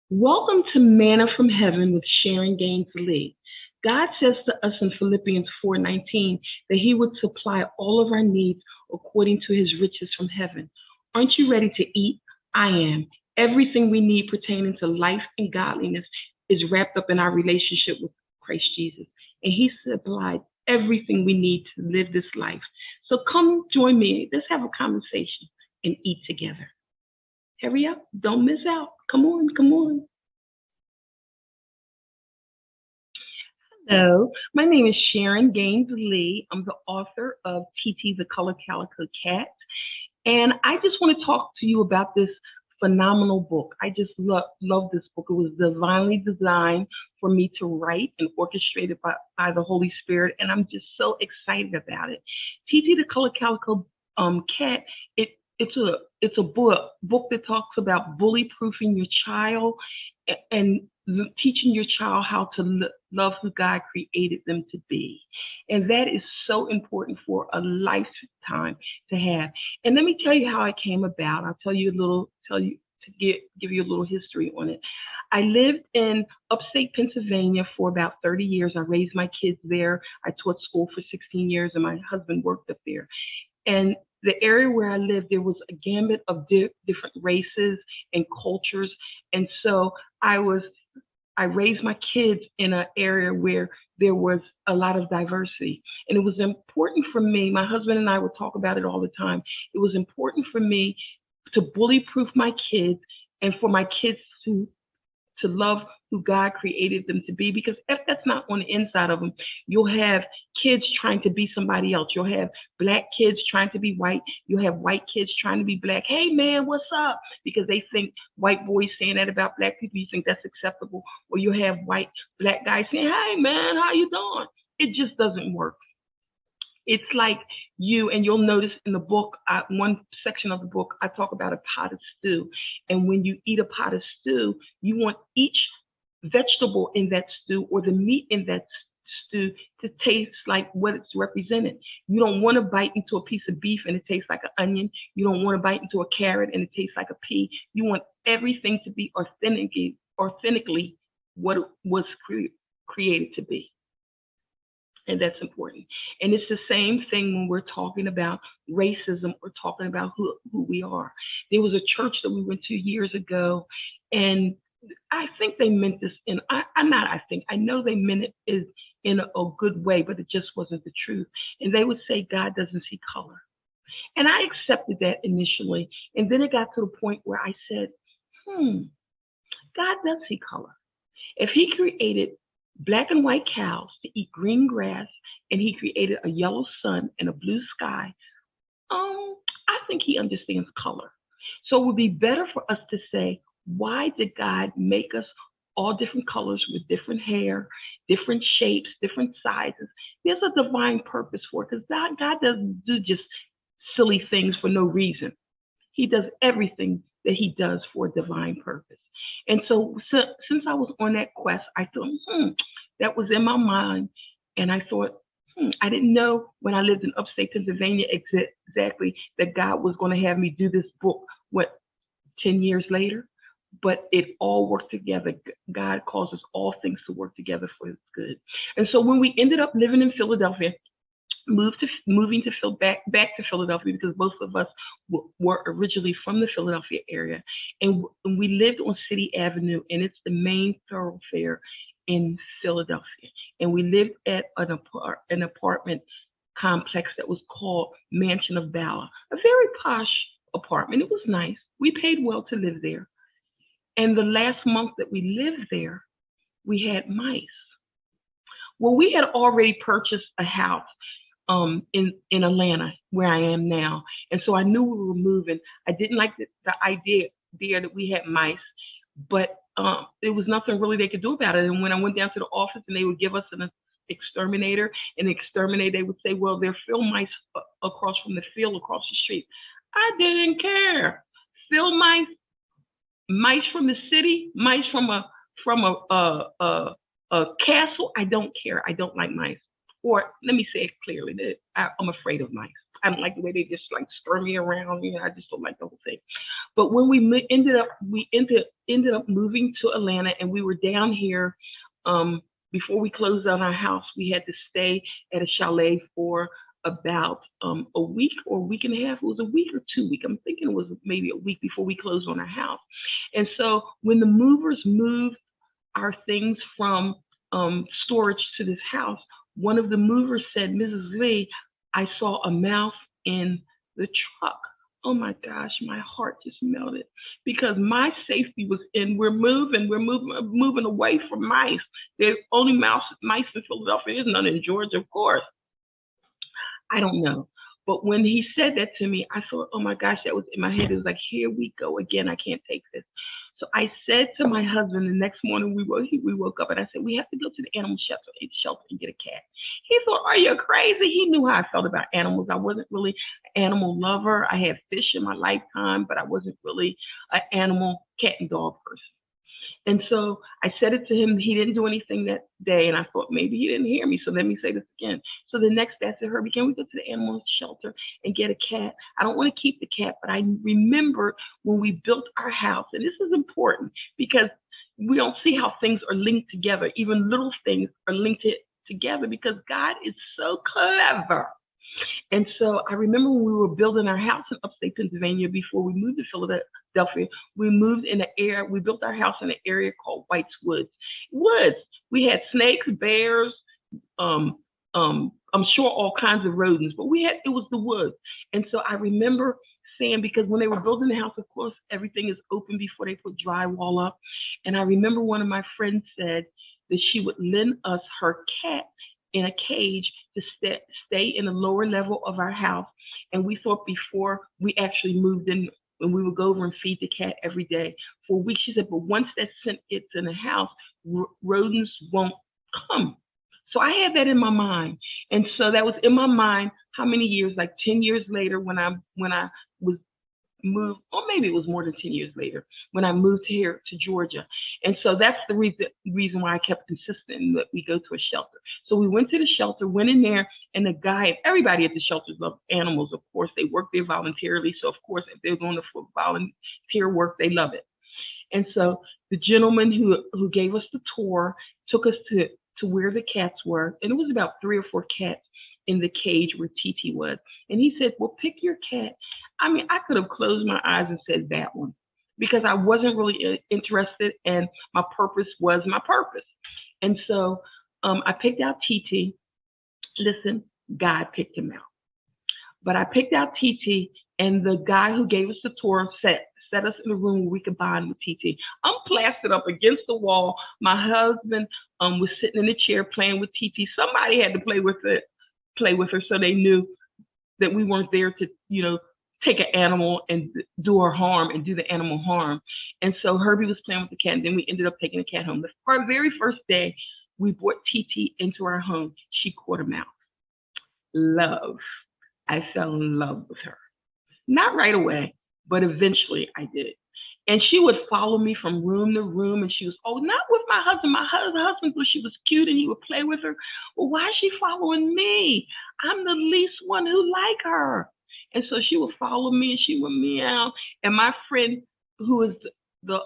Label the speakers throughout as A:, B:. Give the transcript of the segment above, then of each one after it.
A: Welcome to Manna from Heaven with Sharon GainesLee. God says to us in Philippians 4:19 that He would supply all of our needs according to His riches from heaven. Aren't you ready to eat? I am. Everything we need pertaining to life and godliness is wrapped up in our relationship with Christ Jesus. And He supplied everything we need to live this life. So come join me. Let's have a conversation and eat together. Hurry up. Don't miss out. Come on, come on. Hello, my name is Sharon GainesLee. I'm the author of TT, the Color Calico Cat. And I just want to talk to you about this phenomenal book. I just love this book. It was divinely designed for me to write and orchestrated by the Holy Spirit. And I'm just so excited about it. TT, the Color Calico Cat, it's a book that talks about bully proofing your child and teaching your child how to love who God created them to be. And that is so important for a lifetime to have. And let me tell you how it came about. I'll tell you give you a little history on it. I lived in upstate Pennsylvania for about 30 years. I raised my kids there. I taught school for 16 years, and my husband worked up there. And the area where I lived, there was a gamut of different races and cultures. And so I raised my kids in an area where there was a lot of diversity. And it was important for me, my husband and I would talk about it all the time. It was important for me to bully proof my kids and for my kids to love who God created them to be, because if that's not on the inside of them, you'll have kids trying to be somebody else. You'll have black kids trying to be white. You'll have white kids trying to be black. Hey man, what's up? Because they think white boys saying that about black people, you think that's acceptable. Or you'll have black guys saying, hey man, how you doing? It just doesn't work. It's like and you'll notice in the book, one section of the book, I talk about a pot of stew. And when you eat a pot of stew, you want each vegetable in that stew or the meat in that stew to taste like what it's represented. You don't want to bite into a piece of beef and it tastes like an onion. You don't want to bite into a carrot and it tastes like a pea. You want everything to be authentically what it was created to be. And that's important. And it's the same thing when we're talking about racism or talking about who we are. There was a church that we went to years ago, and I think they meant this I know they meant it in a good way, but it just wasn't the truth. And they would say God doesn't see color. And I accepted that initially. And then it got to the point where I said, God does see color. If He created black and white cows to eat green grass, and He created a yellow sun and a blue sky, I think He understands color. So it would be better for us to say, why did God make us all different colors with different hair, different shapes, different sizes? There's a divine purpose for it, because God doesn't do just silly things for no reason. He does everything that He does for a divine purpose. And so since I was on that quest, I thought, that was in my mind. And I thought, I didn't know when I lived in upstate Pennsylvania exactly that God was going to have me do this book, 10 years later? But it all worked together. God causes all things to work together for His good. And so when we ended up living in Philadelphia, moving back to Philadelphia, because both of us were originally from the Philadelphia area, and we lived on City Avenue, and it's the main thoroughfare in Philadelphia. And we lived at an apartment complex that was called Mansion of Valor, a very posh apartment. It was nice. We paid well to live there. And the last month that we lived there, we had mice. Well, we had already purchased a house in Atlanta, where I am now. And so I knew we were moving. I didn't like the idea there that we had mice, but there was nothing really they could do about it. And when I went down to the office and they would give us an exterminator, and the exterminator, they would say, well, there are field mice across from the field across the street. I didn't care. Field mice from the city, mice from a castle. I don't care. I don't like mice. Or let me say it clearly, that I'm afraid of mice. I don't like the way they just like stir me around. You know, I just don't like the whole thing. But when we ended up moving to Atlanta, and we were down here. Before we closed on our house, we had to stay at a chalet for about a week or a week and a half. It was a week or 2 weeks. I'm thinking it was maybe a week before we closed on our house. And so when the movers moved our things from storage to this house, one of the movers said, "Mrs. Lee, I saw a mouse in the truck." Oh my gosh, my heart just melted because my safety was in. We're moving away from mice. There's only mice in Philadelphia. There's none in Georgia, of course. I don't know. But when he said that to me, I thought, oh my gosh, that was in my head. It was like, here we go again. I can't take this. So I said to my husband the next morning, we woke up, and I said, we have to go to the animal shelter and get a cat. He thought, are you crazy? He knew how I felt about animals. I wasn't really an animal lover. I had fish in my lifetime, but I wasn't really an animal cat and dog person. And so I said it to him. He didn't do anything that day, and I thought maybe he didn't hear me. So let me say this again. So the next day I said, Herbie, can we go to the animal shelter and get a cat? I don't want to keep the cat, but I remember when we built our house, and this is important because we don't see how things are linked together. Even little things are linked together because God is so clever. And so I remember when we were building our house in upstate Pennsylvania before we moved to Philadelphia, we built our house in an area called White's Woods. We had snakes, bears, I'm sure all kinds of rodents, but it was the woods. And so I remember saying, because when they were building the house, of course, everything is open before they put drywall up. And I remember one of my friends said that she would lend us her cat in a cage to stay in the lower level of our house. And we thought before we actually moved in, when we would go over and feed the cat every day for a week, she said, but once that scent gets in the house, rodents won't come. So I had that in my mind. And so that was in my mind how many years, like 10 years later, when I was moved, or maybe it was more than 10 years later, when I moved here to Georgia. And so that's the reason why I kept insisting that we go to a shelter. So we went to the shelter, went in there, and the guy, and everybody at the shelters love animals, of course. They work there voluntarily. So, of course, if they're going for volunteer work, they love it. And so the gentleman who gave us the tour took us to where the cats were. And it was about 3 or 4 cats in the cage where TT was. And he said, well, pick your cat. I mean, I could have closed my eyes and said that one because I wasn't really interested, and my purpose was my purpose. And so I picked out TT. Listen, God picked him out. But I picked out TT, and the guy who gave us the tour set us in a room where we could bond with TT. I'm plastered up against the wall. My husband was sitting in the chair playing with TT. Somebody had to play with her so they knew that we weren't there to, take an animal and do her harm and do the animal harm. And so Herbie was playing with the cat, and then we ended up taking the cat home. Our very first day, we brought TT into our home. She caught a mouse. Love. I fell in love with her. Not right away, but eventually I did. And she would follow me from room to room, and she was, not with my husband. My husband thought she was cute, and he would play with her. Well, why is she following me? I'm the least one who like her. And so she would follow me, and she would meow. And my friend, who is the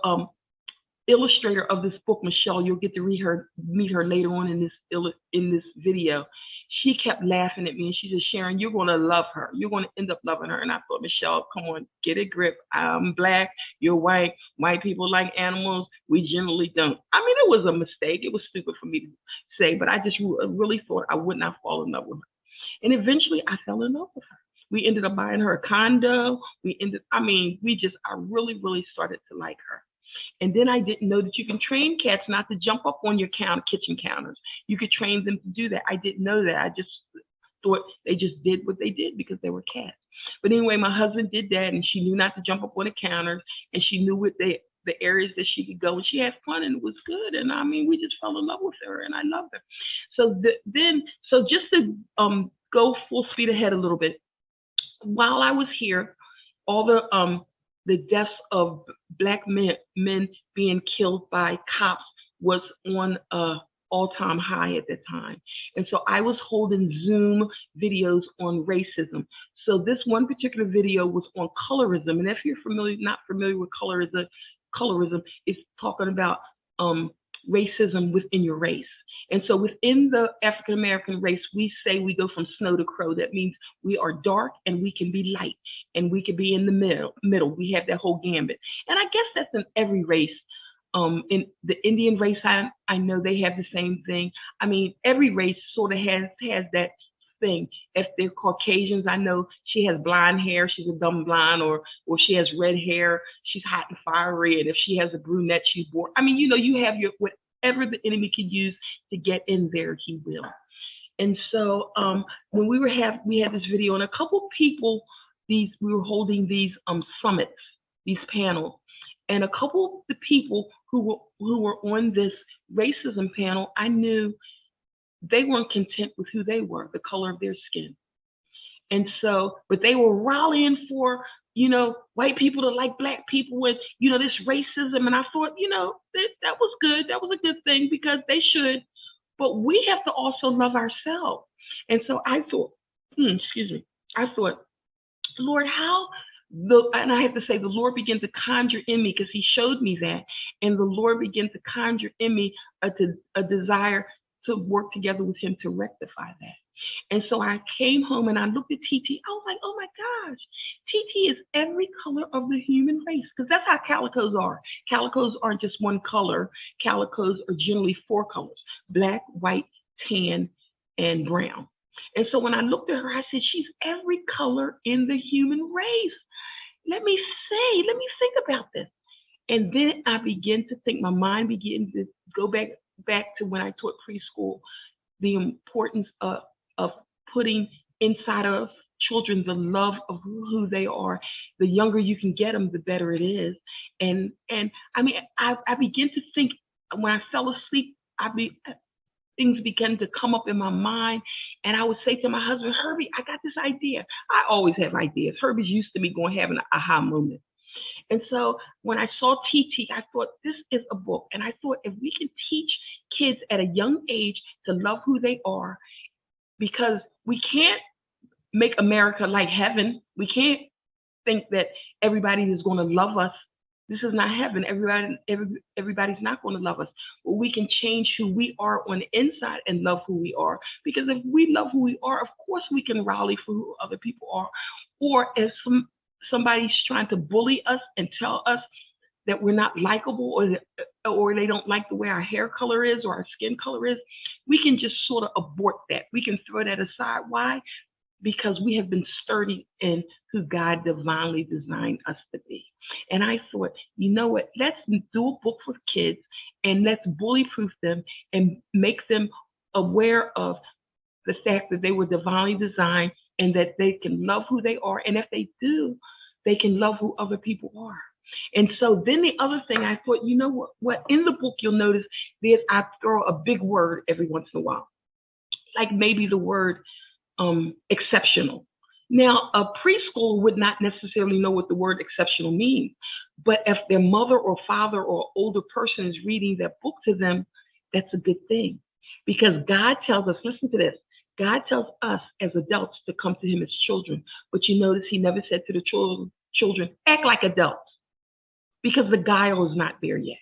A: illustrator of this book, Michelle, you'll get to meet her later on in this video. She kept laughing at me, and she said, Sharon, you're going to love her. You're going to end up loving her. And I thought, Michelle, come on, get a grip. I'm Black, you're white. White people like animals. We generally don't. I mean, it was a mistake. It was stupid for me to say, but I just really thought I would not fall in love with her. And eventually I fell in love with her. We ended up buying her a condo. I really, really started to like her. And then I didn't know that you can train cats not to jump up on your kitchen counters. You could train them to do that. I didn't know that. I just thought they just did what they did because they were cats. But anyway, my husband did that, and she knew not to jump up on the counters, and she knew what the areas that she could go, and she had fun, and it was good. And we just fell in love with her, and I loved her. So just to go full speed ahead a little bit, while I was here, all the deaths of Black men being killed by cops was on all-time high at that time. And so I was holding Zoom videos on racism. So this one particular video was on colorism. And if you're not familiar with colorism is talking about racism within your race. And so within the African American race, we say we go from snow to crow. That means we are dark and we can be light and we can be in the middle. We have that whole gambit. And I guess that's in every race. In the Indian race, I know they have the same thing. I mean, every race sort of has that thing. If they're Caucasians, I know she has blonde hair, she's a dumb blonde, or she has red hair, she's hot and fiery. And if she has a brunette, she's bored. I mean, you have your whatever the enemy can use to get in there, he will. And so when we had this video, and a couple people, we were holding these summits, these panels, and a couple of the people who were on this racism panel, I knew they weren't content with who they were, the color of their skin. And so, but they were rallying for, white people to like black people with, this racism. And I thought, that was good. That was a good thing because they should, but we have to also love ourselves. And so I thought, I thought, Lord, and I have to say, the Lord began to conjure in me because he showed me that. And the Lord began to conjure in me a desire to work together with him to rectify that. And so I came home and I looked at TT. I was like, oh my gosh, TT is every color of the human race, because that's how calicos are. Calicos aren't just one color. Calicos are generally 4 colors: black, white, tan, and brown. And so when I looked at her, I said, she's every color in the human race. Let me think about this. And then I began to think, my mind began to go back to when I taught preschool, the importance of putting inside of children the love of who they are. The younger you can get them, the better it is. And I mean, I began to think, when I fell asleep, things began to come up in my mind. And I would say to my husband, Herbie, I got this idea. I always have ideas. Herbie's used to me going having an aha moment. And so when I saw TT, I thought, this is a book. And I thought, if we can teach kids at a young age to love who they are, because we can't make America like heaven. We can't think that everybody is going to love us. This is not heaven. Everybody's not going to love us. But we can change who we are on the inside and love who we are. Because if we love who we are, of course we can rally for who other people are. Or if somebody's trying to bully us and tell us that we're not likable, or they don't like the way our hair color is or our skin color is, we can just sort of abort that. We can throw that aside. Why? Because we have been sturdy in who God divinely designed us to be. And I thought, you know what, let's do a book for kids and let's bully-proof them and make them aware of the fact that they were divinely designed and that they can love who they are. And if they do, they can love who other people are. And so then the other thing I thought, you know what, in the book you'll notice I throw a big word every once in a while, like maybe the word exceptional. Now, a preschooler would not necessarily know what the word exceptional means, but if their mother or father or older person is reading that book to them, that's a good thing. Because God tells us, listen to this, God tells us as adults to come to him as children, but you notice he never said to the children, act like adults, because the guile is not there yet.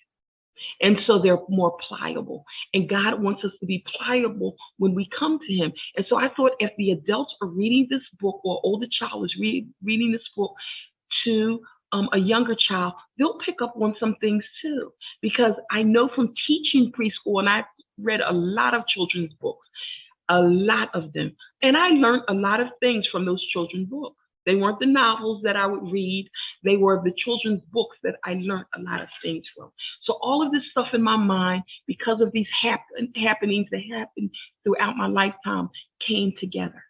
A: And so they're more pliable. And God wants us to be pliable when we come to him. And so I thought, if the adults are reading this book, or older child is reading this book to a younger child, they'll pick up on some things too. Because I know from teaching preschool, and I've read a lot of children's books, a lot of them. And I learned a lot of things from those children's books. They weren't the novels that I would read. They were the children's books that I learned a lot of things from. So all of this stuff in my mind, because of these happenings that happened throughout my lifetime, came together.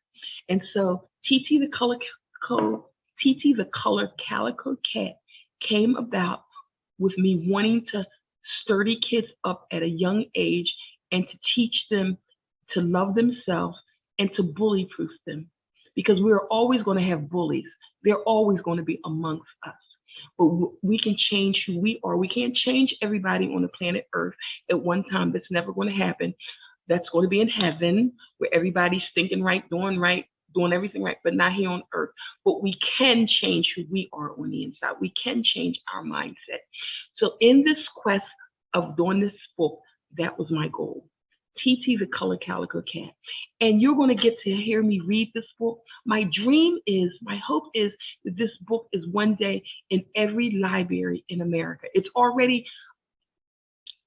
A: And so TT the Color Calico Cat came about with me wanting to sturdy kids up at a young age and to teach them to love themselves and to bully-proof them. Because we're always going to have bullies. They're always going to be amongst us. but we can change who we are. We can't change everybody on the planet Earth at one time. That's never going to happen. That's going to be in heaven where everybody's thinking right, doing everything right, but not here on earth. But we can change who we are on the inside. We can change our mindset. So in this quest of doing this book, that was my goal. TT the Color Calico Cat. And you're going to get to hear me read this book. My dream is, my hope is that this book is one day in every library in America. It's already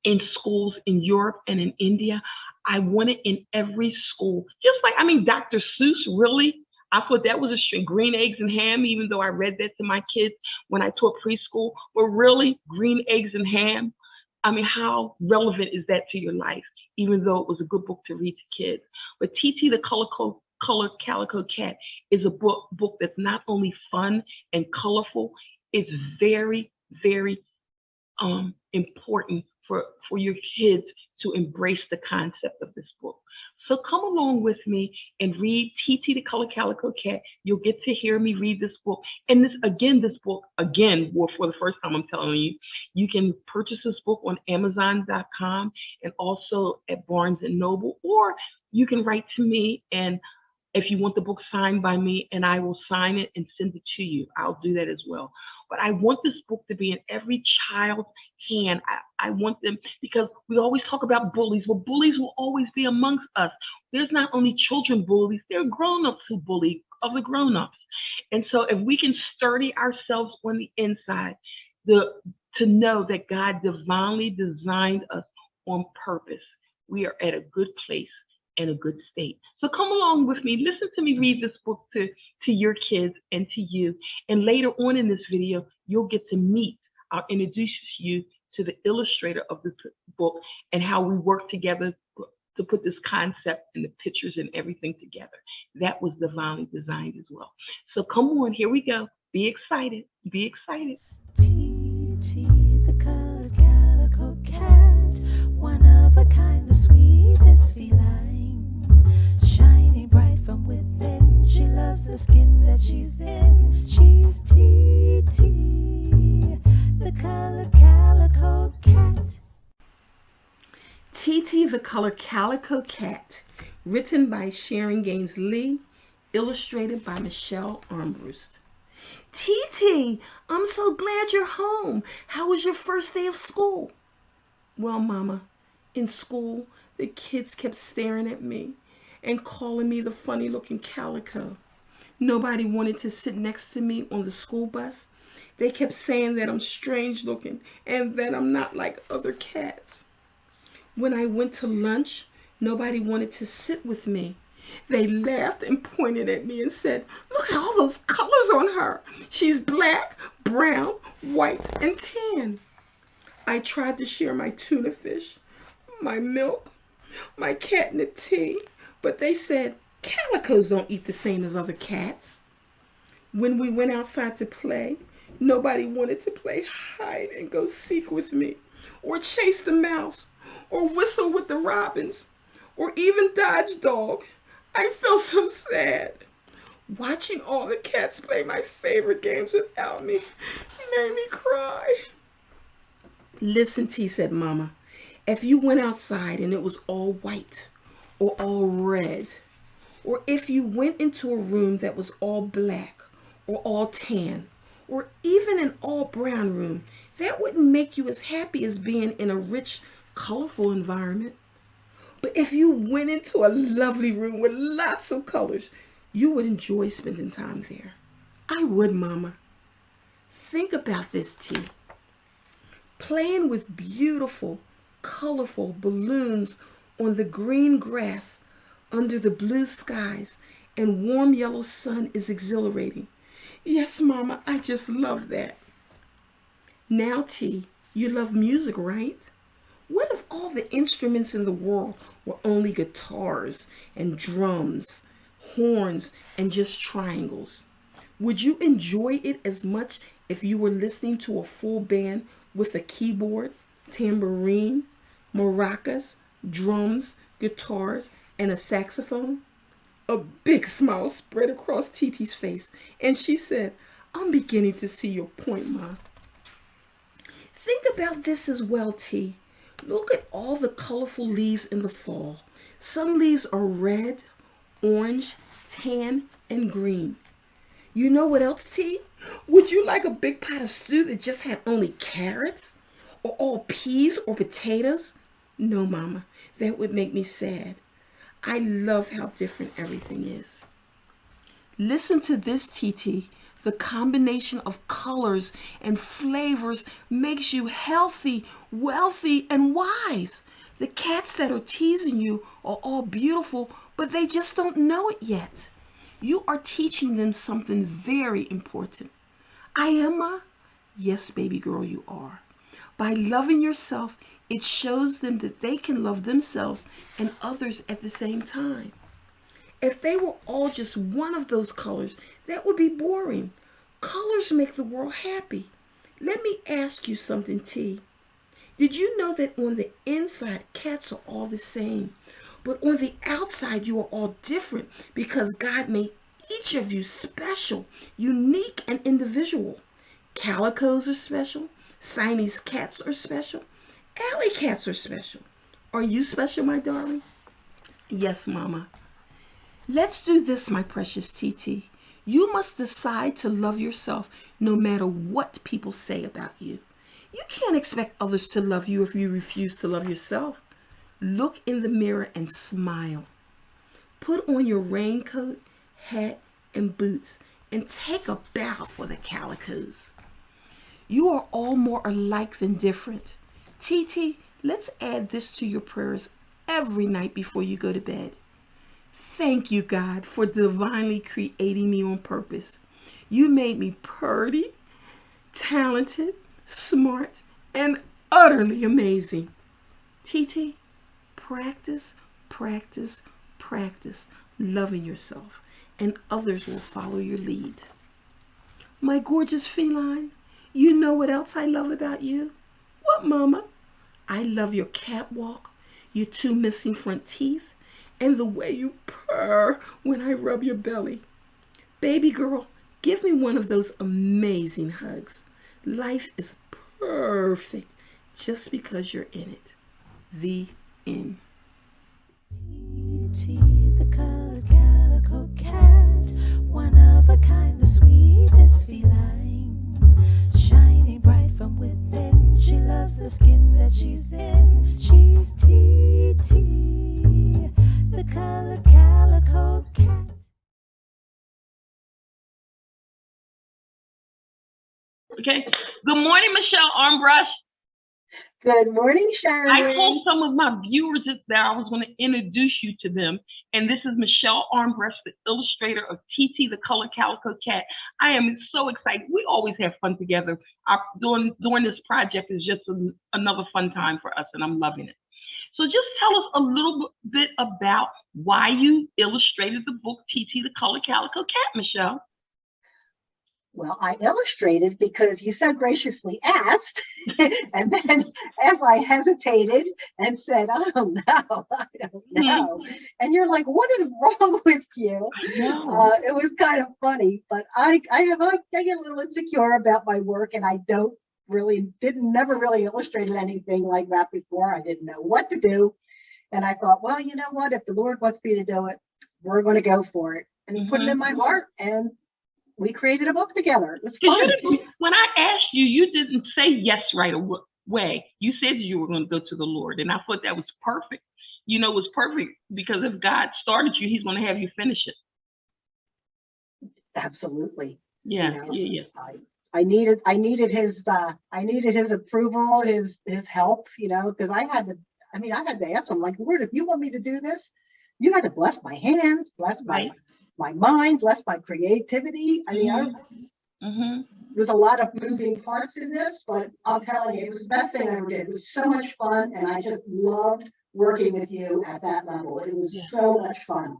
A: in schools in Europe and in India. I want it in every school. Just like, Dr. Seuss, really? I thought that was a string, green eggs and ham, even though I read that to my kids when I taught preschool. But really, green eggs and ham? How relevant is that to your life, even though it was a good book to read to kids? But TT the Color Calico Cat is a book that's not only fun and colorful, it's very, very important for your kids to embrace the concept of this book. So come along with me and read TT the Color Calico Cat. You'll get to hear me read this book. And this book, well, for the first time, I'm telling you, you can purchase this book on Amazon.com and also at Barnes & Noble, or you can write to me, and if you want the book signed by me, and I will sign it and send it to you. I'll do that as well. But I want this book to be in every child's hand. I want them, because we always talk about bullies. Well, bullies will always be amongst us. There's not only children bullies, there are grown-ups who bully other grown-ups. And so if we can sturdy ourselves on the inside, to know that God divinely designed us on purpose, we are at a good place and a good state. So come along with me. Listen to me read this book to your kids and to you. And later on in this video, you'll get to meet. I'll introduce you to the illustrator of the book and how we work together to put this concept and the pictures and everything together. That was divinely designed as well. So come on, here we go. Be excited. Be excited.
B: TT, the Color Calico Cat, one of a kind, the sweetest feline, shining bright from within. She loves the skin that she's in. She's TT, the Color Calico Cat.
C: TT the Color Calico Cat, written by Sharon GainesLee, illustrated by Michelle Armbrust. TT, I'm so glad you're home. How was your first day of school? Well, Mama, in school, the kids kept staring at me and calling me the funny-looking calico. Nobody wanted to sit next to me on the school bus. They kept saying that I'm strange-looking and that I'm not like other cats. When I went to lunch, nobody wanted to sit with me. They laughed and pointed at me and said, "Look at all those colors on her. She's black, brown, white, and tan." I tried to share my tuna fish, my milk, my catnip tea, but they said, "Calicos don't eat the same as other cats." When we went outside to play, nobody wanted to play hide and go seek with me, or chase the mouse, or whistle with the robins, or even dodge dog. I felt so sad. Watching all the cats play my favorite games without me made me cry. "Listen, T," said Mama, "if you went outside and it was all white or all red, or if you went into a room that was all black or all tan, or even an all brown room, that wouldn't make you as happy as being in a rich, colorful environment. But if you went into a lovely room with lots of colors, you would enjoy spending time there." I would, Mama. Think about this, T. Playing with beautiful, colorful balloons on the green grass under the blue skies and warm yellow sun is exhilarating. Yes, Mama, I just love that. Now, T, you love music, right? What if all the instruments in the world were only guitars and drums, horns, and just triangles? Would you enjoy it as much if you were listening to a full band with a keyboard, tambourine, maracas, drums, guitars, and a saxophone? A big smile spread across TT's face, and she said, I'm beginning to see your point, Ma. Think about this as well, T. Look at all the colorful leaves in the fall. Some leaves are red, orange, tan, and green. You know what else, T? Would you like a big pot of stew that just had only carrots? Or all peas or potatoes? No, Mama, that would make me sad. I love how different everything is. Listen to this, TT. The combination of colors and flavors makes you healthy, wealthy, and wise. The cats that are teasing you are all beautiful, but they just don't know it yet. You are teaching them something very important. I am, Ma? Yes, baby girl, you are. By loving yourself, it shows them that they can love themselves and others at the same time. If they were all just one of those colors, that would be boring. Colors make the world happy. Let me ask you something, T. Did you know that on the inside, cats are all the same, but on the outside, you are all different because God made each of you special, unique, and individual. Calicos are special. Siamese cats are special. Alley cats are special. Are you special, my darling? Yes, Mama. Let's do this, my precious TT. You must decide to love yourself no matter what people say about you. You can't expect others to love you if you refuse to love yourself. Look in the mirror and smile. Put on your raincoat, hat, and boots and take a bow for the calicos. You are all more alike than different. TT, let's add this to your prayers every night before you go to bed. Thank you, God, for divinely creating me on purpose. You made me pretty, talented, smart, and utterly amazing. TT, practice, practice, practice loving yourself, and others will follow your lead. My gorgeous feline, you know what else I love about you? What, Mama? I love your catwalk, your 2 missing front teeth, and the way you purr when I rub your belly. Baby girl, give me one of those amazing hugs. Life is perfect just because you're in it. The end.
B: T, the color calico cat, one of a kind, the sweetest feline, shining bright from within. She loves the skin that she's in. She's T, the color calico cat.
A: Okay. Good morning, Michelle Armbrust.
D: Good morning, Sharon.
A: I told some of my viewers that I was going to introduce you to them. And this is Michelle Armbrust, the illustrator of TT, the Color Calico Cat. I am so excited. We always have fun together. Doing this project is just another fun time for us, and I'm loving it. So just tell us a little bit about why you illustrated the book TT, the Color Calico Cat, Michelle.
D: Well, I illustrated because you so graciously asked, and then as I hesitated and said, "Oh no, I don't know," and you're like, "What is wrong with you?" It was kind of funny, but I get a little insecure about my work, and I never really illustrated anything like that before. I didn't know what to do, and I thought, well, you know what? If the Lord wants me to do it, we're going to go for it, and He put it in my heart, and we created a book together. It was fun.
A: When I asked you, you didn't say yes right away. You said you were going to go to the Lord, and I thought that was perfect. You know, it was perfect because if God started you, He's going to have you finish it.
D: Absolutely.
A: Yeah, yeah.
D: I needed His approval, His help. You know, because I had to ask Him, like, Lord, if you want me to do this, you had to bless my hands, bless my mind, bless my creativity. I mean, there's a lot of moving parts in this, but I'll tell you, it was the best thing I ever did. It was so much fun, and I just loved working with you at that level. It was so much fun.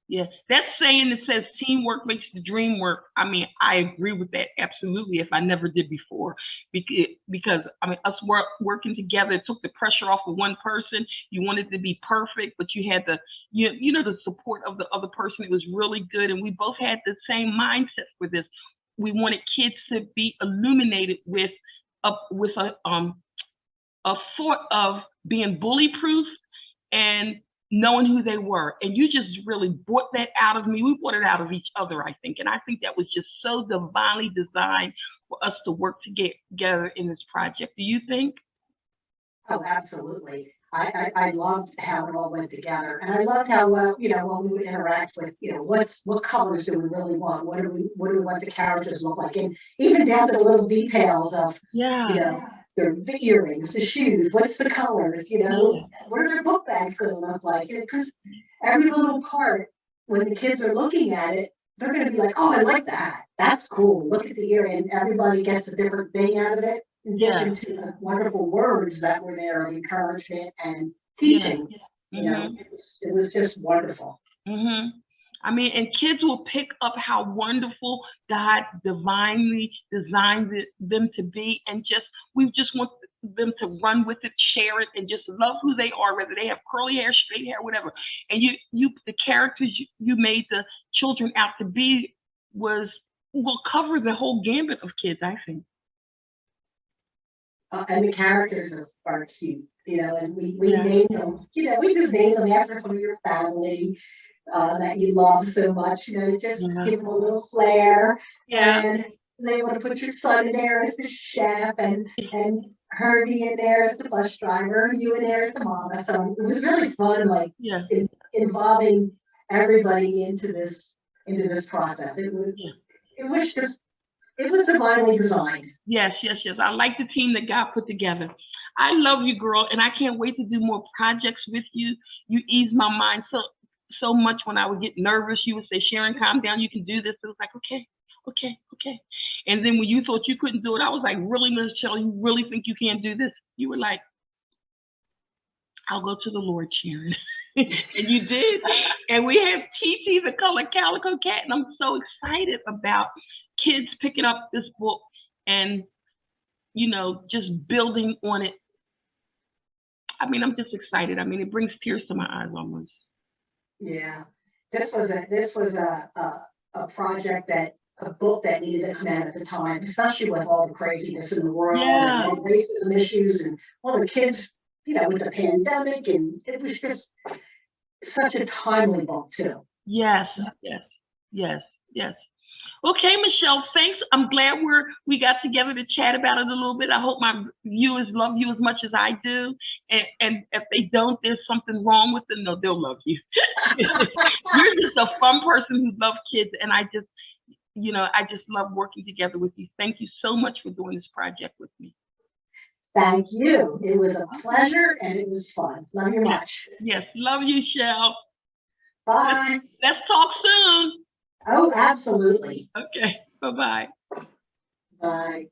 A: Yeah, that saying that says teamwork makes the dream work. I mean, I agree with that absolutely. If I never did before, because I mean, us working together, it took the pressure off of one person. You wanted to be perfect, but you had the the support of the other person. It was really good, and we both had the same mindset for this. we wanted kids to be illuminated with a thought of being bully proof and knowing who they were. And you just really brought that out of me. We brought it out of each other, I think. And I think that was just so divinely designed for us to work together in this project. Do you think?
D: Oh, absolutely. I loved how it all went together. And I loved how, when we would interact with, what colors do we really want? What do we want the characters to look like? And even down to the little details of, the earrings, the shoes, what's the colors, what are their book bags going to look like? Because every little part, when the kids are looking at it, they're going to be like, oh, I like that. That's cool. Look at the earring. Everybody gets a different thing out of it. In addition to the wonderful words that were there of encouragement and teaching, it was just wonderful.
A: I mean, and kids will pick up how wonderful God divinely designed them to be, and we just want them to run with it, share it, and just love who they are, whether they have curly hair, straight hair, whatever. And the characters you made the children out to be will cover the whole gambit of kids, I think.
D: And the characters are cute, and we named them, we just named them after some of your family that you love so much, just give them a little flair. And they want to put your son in there as the chef, and Herbie in there as the bus driver, you in there as the mama. So it was really fun, involving everybody into this process. It was divinely designed.
A: Yes. I like the team that God put together. I love you, girl, and I can't wait to do more projects with you. You ease my mind so much. When I would get nervous, you would say, Sharon, calm down, you can do this. It was like, okay. And then when you thought you couldn't do it, I was like, really, Michelle, you really think you can't do this? You were like, I'll go to the Lord, Sharon. And you did. And we have TT, the Color Calico Cat, and I'm so excited about kids picking up this book and, just building on it. I mean, I'm just excited. I mean, it brings tears to my eyes almost.
D: Yeah, this was a project a book that needed to come out at the time, especially with all the craziness in the world and all the racism issues and all the kids, with the pandemic, and it was just such a timely book too.
A: Yes. Okay, Michelle, thanks. I'm glad we got together to chat about it a little bit. I hope my viewers love you as much as I do. And if they don't, there's something wrong with them. No, they'll love you. You're just a fun person who loves kids. And I just love working together with you. Thank you so much for doing this project with me.
D: Thank you. It was a pleasure and it was fun. Love you much.
A: Yes, love you, Shell.
D: Bye.
A: Let's talk soon.
D: Oh, absolutely.
A: Okay, bye-bye.
D: Bye.